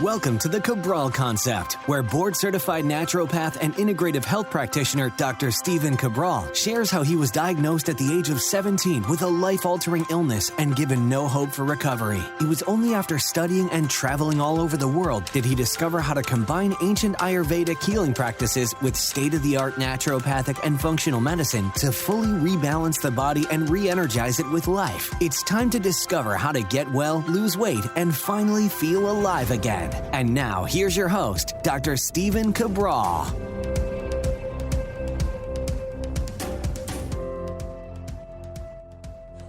Welcome to the Cabral Concept, where board-certified naturopath and integrative health practitioner Dr. Stephen Cabral shares how he was diagnosed at the age of 17 with a life-altering illness and given no hope for recovery. It was only after studying and traveling all over the world did he discover how to combine ancient Ayurvedic healing practices with state-of-the-art naturopathic and functional medicine to fully rebalance the body and re-energize it with life. It's time to discover how to get well, lose weight, and finally feel alive again. And now, here's your host, Dr. Stephen Cabral.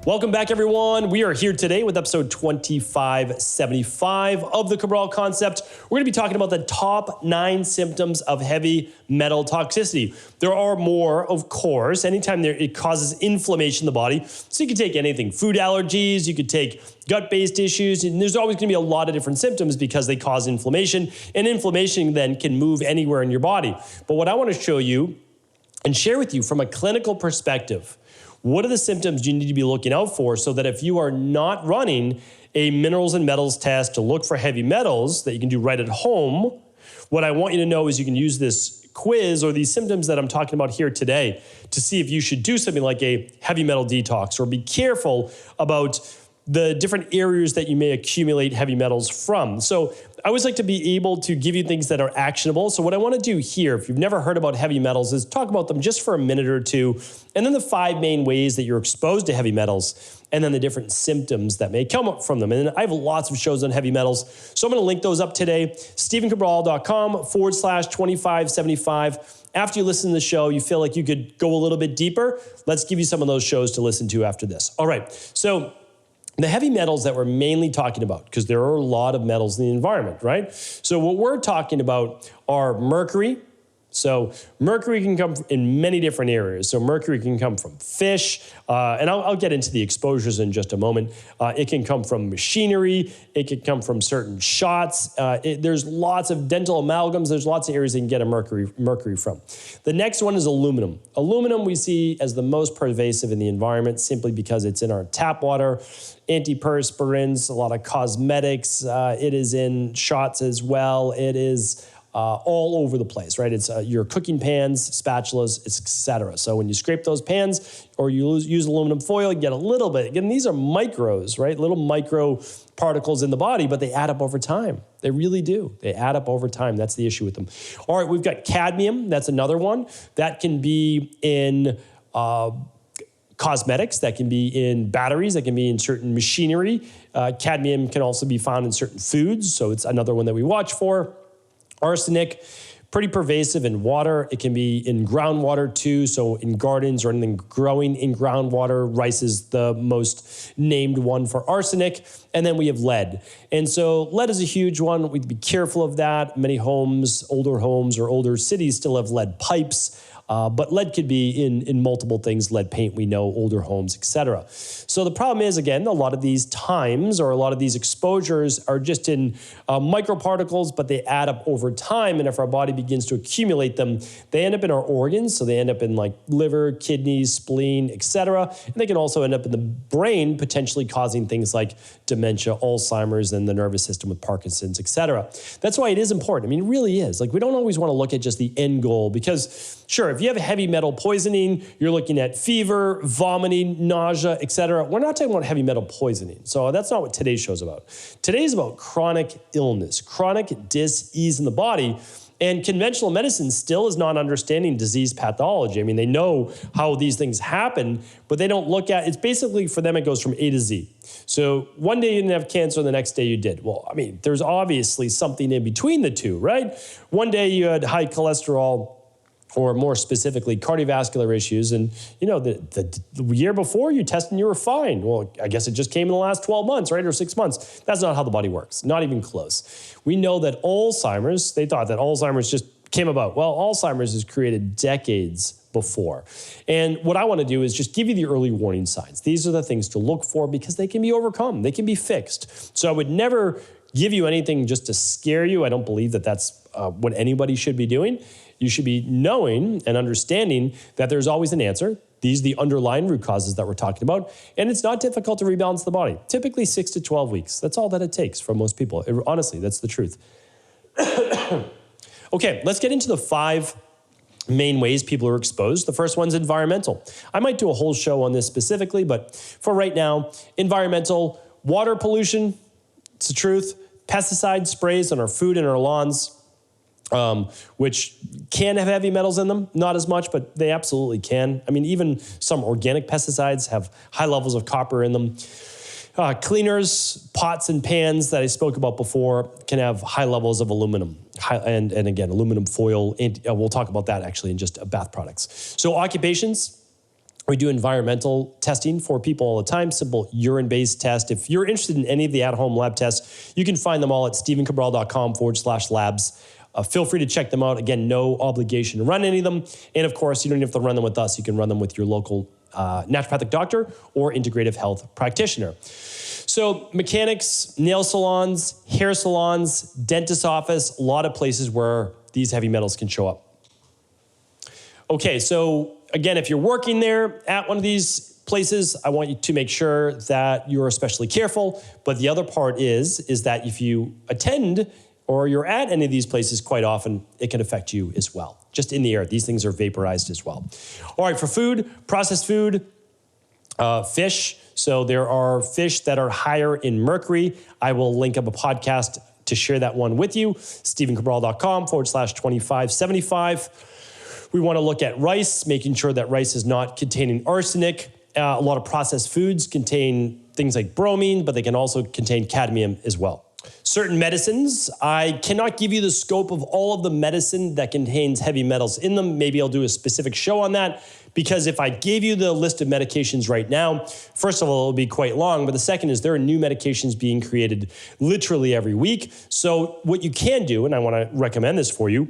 Welcome back, everyone. We are here today with episode 2575 of the Cabral Concept. We're going to be talking about the top 9 symptoms of heavy metal toxicity. There are more, of course. Anytime it causes inflammation in the body. So you could take anything, food allergies, you could take gut-based issues, and there's always going to be a lot of different symptoms because they cause inflammation, and inflammation then can move anywhere in your body. But what I want to show you and share with you from a clinical perspective, what are the symptoms you need to be looking out for so that if you are not running a minerals and metals test to look for heavy metals that you can do right at home, what I want you to know is you can use this quiz or these symptoms that I'm talking about here today to see if you should do something like a heavy metal detox or be careful about the different areas that you may accumulate heavy metals from. So I always like to be able to give you things that are actionable. So what I want to do here, if you've never heard about heavy metals, is talk about them just for a minute or two, and then the 5 main ways that you're exposed to heavy metals, and then the different symptoms that may come up from them. And I have lots of shows on heavy metals, so I'm going to link those up today, stephencabral.com/2575. After you listen to the show, you feel like you could go a little bit deeper, let's give you some of those shows to listen to after this. All right, so the heavy metals that we're mainly talking about, because there are a lot of metals in the environment, right? So what we're talking about are mercury. So mercury can come in many different areas. So mercury can come from fish, and I'll get into the exposures in just a moment. It can come from machinery. It can come from certain shots. There's lots of dental amalgams. There's lots of areas you can get a mercury from. The next one is aluminum. Aluminum we see as the most pervasive in the environment simply because it's in our tap water, antiperspirants, a lot of cosmetics. It is in shots as well. It is all over the place, right? It's your cooking pans, spatulas, etc. So when you scrape those pans or you use aluminum foil, you get a little bit. Again, these are micros, right? Little micro particles in the body, but they add up over time. They really do. They add up over time. That's the issue with them. All right, we've got cadmium. That's another one. That can be in cosmetics, that can be in batteries, that can be in certain machinery. Cadmium can also be found in certain foods, so it's another one that we watch for. Arsenic, pretty pervasive in water. It can be in groundwater too, so in gardens or anything growing in groundwater. Rice is the most named one for arsenic. And then we have lead. And so lead is a huge one. We'd be careful of that. Many homes, older homes or older cities still have lead pipes. But lead could be in multiple things, lead paint, we know, older homes, etc. So the problem is, again, a lot of these times or a lot of these exposures are just in microparticles, but they add up over time. And if our body begins to accumulate them, they end up in our organs. So they end up in like liver, kidneys, spleen, etc. And they can also end up in the brain, potentially causing things like dementia, Alzheimer's, and the nervous system with Parkinson's, etc. That's why it is important. I mean, it really is. Like, we don't always want to look at just the end goal because, sure, if you have heavy metal poisoning, you're looking at fever, vomiting, nausea, etc. We're not talking about heavy metal poisoning. So that's not what today's show is about. Today's about chronic illness, chronic dis-ease in the body. And conventional medicine still is not understanding disease pathology. I mean, they know how these things happen, but they don't look at, it's basically for them, it goes from A to Z. So one day you didn't have cancer, the next day you did. Well, I mean, there's obviously something in between the two, right? One day you had high cholesterol, or more specifically, cardiovascular issues. And, you know, the year before you tested and you were fine. Well, I guess it just came in the last 12 months, right? Or 6 months. That's not how the body works. Not even close. We know that Alzheimer's, they thought that Alzheimer's just came about. Well, Alzheimer's is created decades before. And what I want to do is just give you the early warning signs. These are the things to look for because they can be overcome. They can be fixed. So I would never give you anything just to scare you. I don't believe that that's what anybody should be doing. You should be knowing and understanding that there's always an answer. These are the underlying root causes that we're talking about. And it's not difficult to rebalance the body. Typically 6 to 12 weeks. That's all that it takes for most people. Honestly, that's the truth. Okay, let's get into the 5 main ways people are exposed. The first one's environmental. I might do a whole show on this specifically, but for right now, environmental, water pollution, it's the truth, pesticide sprays on our food and our lawns, which can have heavy metals in them, not as much, but they absolutely can. I mean, even some organic pesticides have high levels of copper in them. Cleaners, pots and pans that I spoke about before can have high levels of aluminum. And again, aluminum foil, and we'll talk about that actually in just bath products. So occupations, we do environmental testing for people all the time, simple urine-based test. If you're interested in any of the at-home lab tests, you can find them all at stephencabral.com/labs. Feel free to check them out. Again, no obligation to run any of them. And of course, you don't have to run them with us. You can run them with your local naturopathic doctor or integrative health practitioner. So mechanics, nail salons, hair salons, dentist office, a lot of places where these heavy metals can show up. Okay, so again, if you're working there at one of these places, I want you to make sure that you're especially careful. But the other part is that if you attend or you're at any of these places quite often, it can affect you as well. Just in the air, these things are vaporized as well. All right, for food, processed food, fish. So there are fish that are higher in mercury. I will link up a podcast to share that one with you, stephencabral.com/2575. We want to look at rice, making sure that rice is not containing arsenic. A lot of processed foods contain things like bromine, but they can also contain cadmium as well. Certain medicines, I cannot give you the scope of all of the medicine that contains heavy metals in them. Maybe I'll do a specific show on that, because if I gave you the list of medications right now, first of all, it'll be quite long, but the second is there are new medications being created literally every week. So what you can do, and I want to recommend this for you,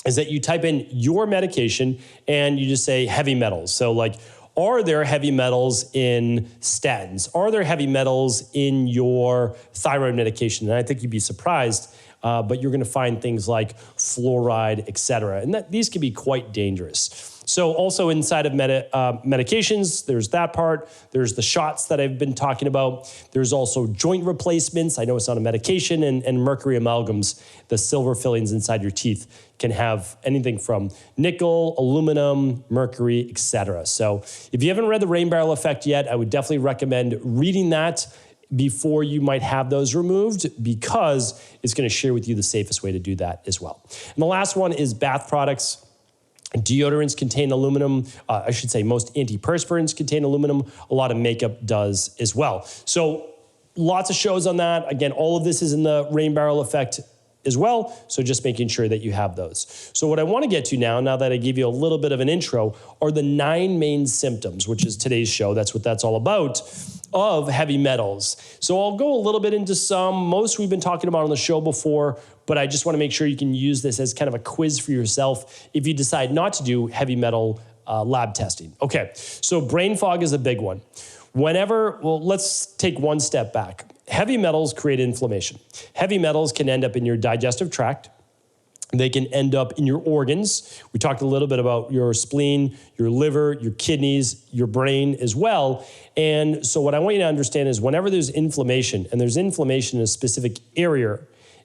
is that you type in your medication and you just say heavy metals. So like, are there heavy metals in statins? Are there heavy metals in your thyroid medication? And I think you'd be surprised, but you're going to find things like fluoride, et cetera. And these can be quite dangerous. So also inside of medications, there's that part. There's the shots that I've been talking about. There's also joint replacements. I know it's not a medication, and mercury amalgams, the silver fillings inside your teeth, can have anything from nickel, aluminum, mercury, et cetera. So if you haven't read The Rain Barrel Effect yet, I would definitely recommend reading that before you might have those removed, because it's going to share with you the safest way to do that as well. And the last one is bath products. Deodorants contain aluminum. I should say most antiperspirants contain aluminum. A lot of makeup does as well. So lots of shows on that. Again, all of this is in the Rain Barrel Effect as well. So just making sure that you have those. So what I want to get to now that I gave you a little bit of an intro, are the 9 main symptoms, which is today's show. That's what that's all about, of heavy metals. So I'll go a little bit into some. Most we've been talking about on the show before, but I just want to make sure you can use this as kind of a quiz for yourself if you decide not to do heavy metal lab testing. Okay, so brain fog is a big one. Let's take one step back. Heavy metals create inflammation. Heavy metals can end up in your digestive tract. They can end up in your organs. We talked a little bit about your spleen, your liver, your kidneys, your brain as well. And so what I want you to understand is whenever there's inflammation, and there's inflammation in a specific area,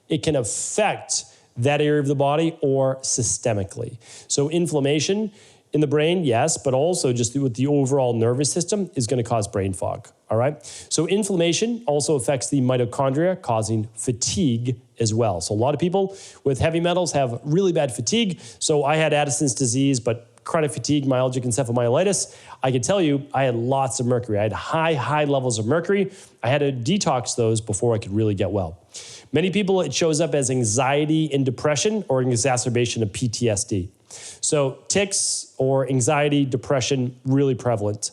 it can affect that area of the body or systemically. So inflammation in the brain, yes, but also just with the overall nervous system is going to cause brain fog, all right? So inflammation also affects the mitochondria, causing fatigue as well. So a lot of people with heavy metals have really bad fatigue. So I had Addison's disease, but chronic fatigue, myalgic encephalomyelitis, I could tell you I had lots of mercury. I had high levels of mercury. I had to detox those before I could really get well. Many people, it shows up as anxiety and depression or an exacerbation of PTSD. So tics or anxiety, depression, really prevalent.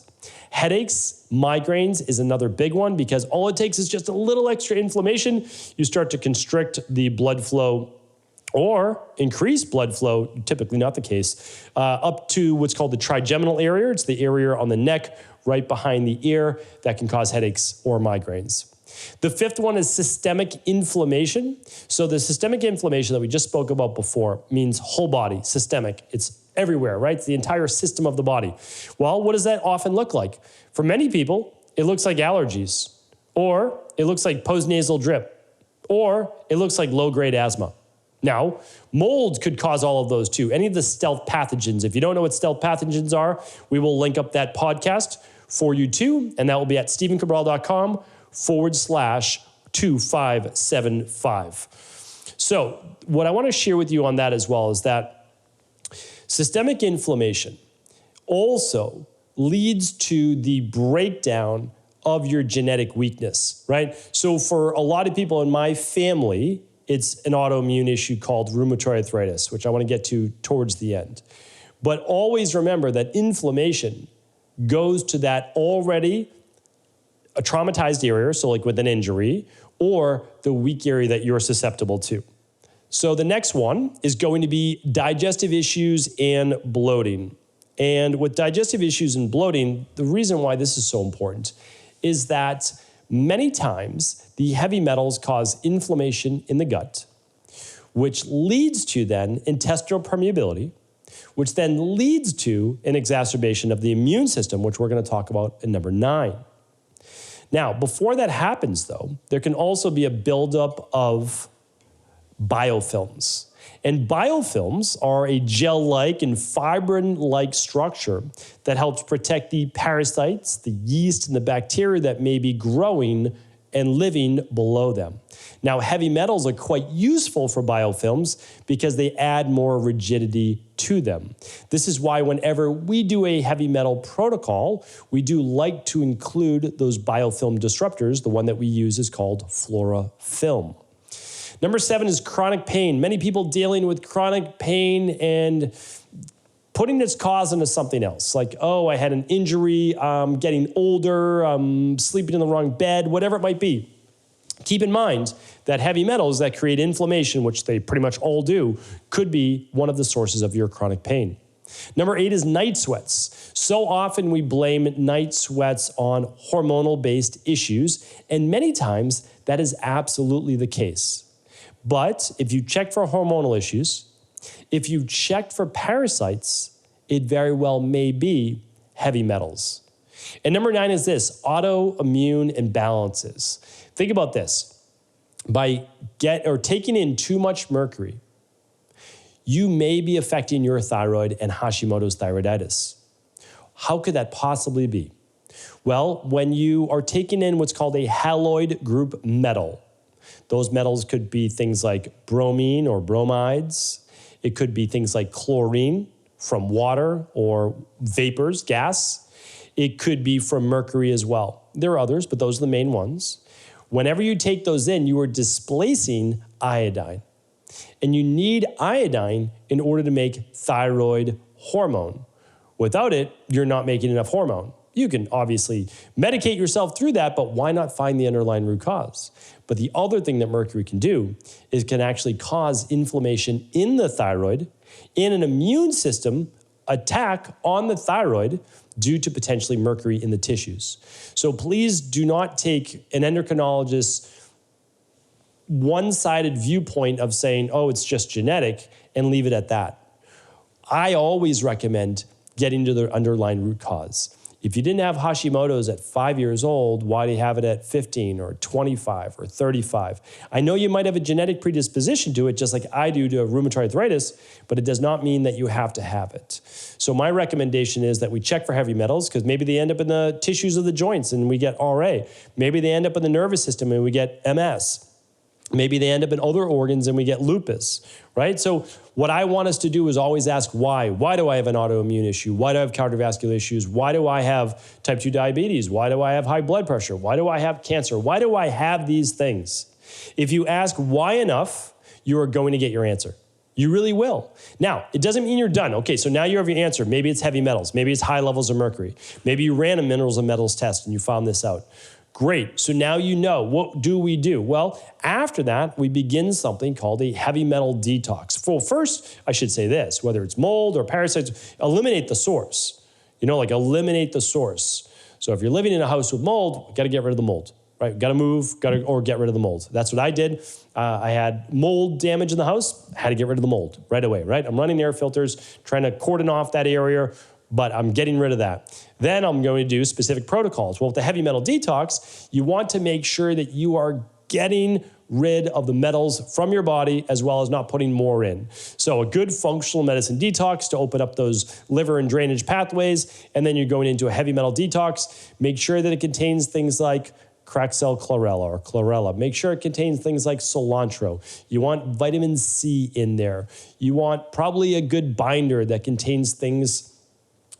Headaches, migraines is another big one, because all it takes is just a little extra inflammation. You start to constrict the blood flow or increase blood flow, typically not the case, up to what's called the trigeminal area. It's the area on the neck right behind the ear that can cause headaches or migraines. The fifth one is systemic inflammation. So the systemic inflammation that we just spoke about before means whole body, systemic. It's everywhere, right? It's the entire system of the body. Well, what does that often look like? For many people, it looks like allergies, or it looks like postnasal drip, or it looks like low-grade asthma. Now, mold could cause all of those too. Any of the stealth pathogens. If you don't know what stealth pathogens are, we will link up that podcast for you too. And that will be at stephencabral.com/2575. So what I want to share with you on that as well is that systemic inflammation also leads to the breakdown of your genetic weakness, right? So for a lot of people in my family, it's an autoimmune issue called rheumatoid arthritis, which I want to get to towards the end. But always remember that inflammation goes to that already a traumatized area, so like with an injury, or the weak area that you're susceptible to. So the next one is going to be digestive issues and bloating. And with digestive issues and bloating, the reason why this is so important is that many times the heavy metals cause inflammation in the gut, which leads to then intestinal permeability, which then leads to an exacerbation of the immune system, which we're going to talk about in number 9. Now, before that happens, though, there can also be a buildup of biofilms. And biofilms are a gel-like and fibrin-like structure that helps protect the parasites, the yeast, and the bacteria that may be growing and living below them. Now, heavy metals are quite useful for biofilms because they add more rigidity to them. This is why whenever we do a heavy metal protocol, we do like to include those biofilm disruptors. The one that we use is called fluorofilm. Number 7 is chronic pain. Many people dealing with chronic pain and putting its cause into something else. Like, oh, I had an injury, I'm getting older, I'm sleeping in the wrong bed, whatever it might be. Keep in mind that heavy metals that create inflammation, which they pretty much all do, could be one of the sources of your chronic pain. Number 8 is night sweats. So often we blame night sweats on hormonal-based issues, and many times that is absolutely the case. But if you check for hormonal issues, if you checked for parasites, it very well may be heavy metals. And number 9 is this, autoimmune imbalances. Think about this. By taking in too much mercury, you may be affecting your thyroid and Hashimoto's thyroiditis. How could that possibly be? Well, when you are taking in what's called a haloid group metal, those metals could be things like bromine or bromides. It could be things like chlorine from water or vapors, gas. It could be from mercury as well. There are others, but those are the main ones. Whenever you take those in, you are displacing iodine. And you need iodine in order to make thyroid hormone. Without it, you're not making enough hormone. You can obviously medicate yourself through that, but why not find the underlying root cause? But the other thing that mercury can do is can actually cause inflammation in the thyroid, in an immune system attack on the thyroid due to potentially mercury in the tissues. So please do not take an endocrinologist's one-sided viewpoint of saying, oh, it's just genetic, and leave it at that. I always recommend getting to the underlying root cause. If you didn't have Hashimoto's at 5 years old, why do you have it at 15 or 25 or 35? I know you might have a genetic predisposition to it, just like I do to rheumatoid arthritis, but it does not mean that you have to have it. So my recommendation is that we check for heavy metals because maybe they end up in the tissues of the joints and we get RA. Maybe they end up in the nervous system and we get MS. Maybe they end up in other organs and we get lupus, right? So what I want us to do is always ask why. Why do I have an autoimmune issue? Why do I have cardiovascular issues? Why do I have type 2 diabetes? Why do I have high blood pressure? Why do I have cancer? Why do I have these things? If you ask why enough, you are going to get your answer. You really will. Now, it doesn't mean you're done. Okay, so now you have your answer. Maybe it's heavy metals. Maybe it's high levels of mercury. Maybe you ran a minerals and metals test and you found this out. Great. So now you know. What do we do? Well, after that, we begin something called a heavy metal detox. Well, first, I should say this, whether it's mold or parasites, eliminate the source. Eliminate the source. So if you're living in a house with mold, got to get rid of the mold, right? Got to move, or get rid of the mold. That's what I did. I had mold damage in the house, had to get rid of the mold right away, right? I'm running air filters, trying to cordon off that area, but I'm getting rid of that. Then I'm going to do specific protocols. Well, with the heavy metal detox, you want to make sure that you are getting rid of the metals from your body as well as not putting more in. So a good functional medicine detox to open up those liver and drainage pathways, and then you're going into a heavy metal detox. Make sure that it contains things like Craxel chlorella. Make sure it contains things like cilantro. You want vitamin C in there. You want probably a good binder that contains things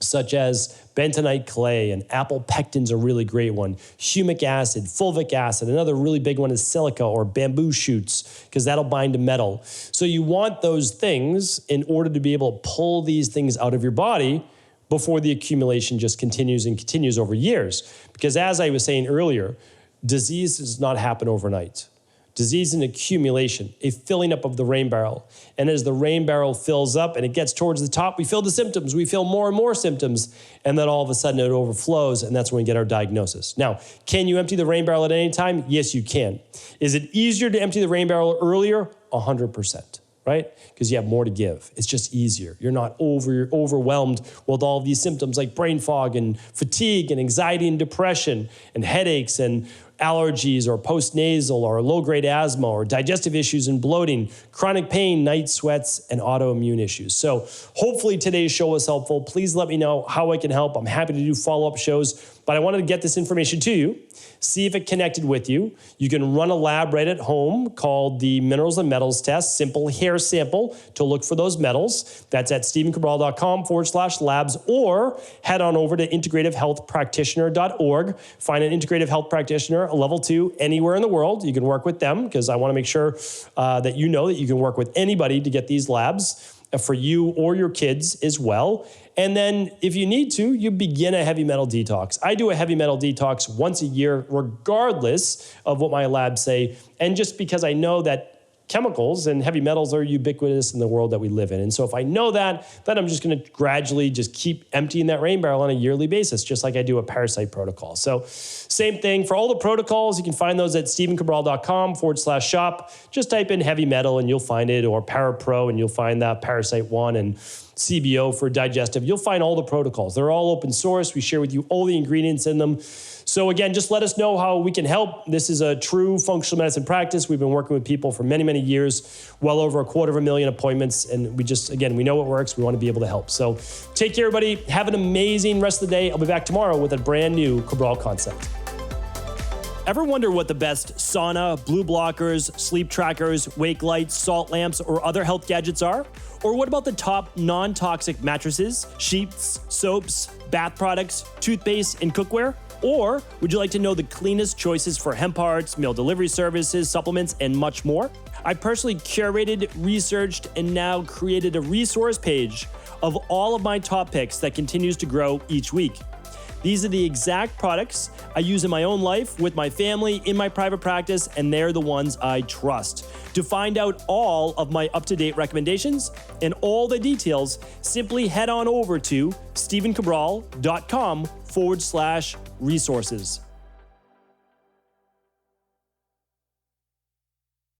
such as bentonite clay, and apple pectin's a really great one. Humic acid, fulvic acid. Another really big one is silica or bamboo shoots, because that'll bind to metal. So you want those things in order to be able to pull these things out of your body before the accumulation just continues and continues over years. Because as I was saying earlier, disease does not happen overnight. Disease is an accumulation, a filling up of the rain barrel. And as the rain barrel fills up and it gets towards the top, we feel the symptoms. We feel more and more symptoms. And then all of a sudden it overflows, and that's when we get our diagnosis. Now, can you empty the rain barrel at any time? Yes, you can. Is it easier to empty the rain barrel earlier? 100%. Right? Because you have more to give. It's just easier. You're not overwhelmed with all of these symptoms like brain fog and fatigue and anxiety and depression and headaches and allergies or postnasal or low-grade asthma or digestive issues and bloating, chronic pain, night sweats, and autoimmune issues. So hopefully today's show was helpful. Please let me know how I can help. I'm happy to do follow-up shows, but I wanted to get this information to you, see if it connected with you. You can run a lab right at home called the Minerals and Metals Test, simple hair sample to look for those metals. That's at stephencabral.com/labs, or head on over to integrativehealthpractitioner.org. Find an integrative health practitioner, a level 2, anywhere in the world. You can work with them, because I want to make sure that you know that you can work with anybody to get these labs for you or your kids as well. And then if you need to, you begin a heavy metal detox. I do a heavy metal detox once a year, regardless of what my labs say. And just because I know that chemicals and heavy metals are ubiquitous in the world that we live in. And so if I know that, then I'm just going to gradually just keep emptying that rain barrel on a yearly basis, just like I do a parasite protocol. So same thing for all the protocols. You can find those at stephencabral.com/shop. Just type in heavy metal and you'll find it, or Parapro, and you'll find that Parasite 1 and CBO for digestive. You'll find all the protocols. They're all open source. We share with you all the ingredients in them. So again, just let us know how we can help. This is a true functional medicine practice. We've been working with people for many, many years, well over 250,000 appointments. And we just, again, we know what works. We want to be able to help. So take care, everybody. Have an amazing rest of the day. I'll be back tomorrow with a brand new Cabral concept. Ever wonder what the best sauna, blue blockers, sleep trackers, wake lights, salt lamps, or other health gadgets are? Or what about the top non-toxic mattresses, sheets, soaps, bath products, toothpaste, and cookware? Or would you like to know the cleanest choices for hemp parts, meal delivery services, supplements, and much more? I personally curated, researched, and now created a resource page of all of my top picks that continues to grow each week. These are the exact products I use in my own life, with my family, in my private practice, and they're the ones I trust. To find out all of my up-to-date recommendations and all the details, simply head on over to stephencabral.com/resources.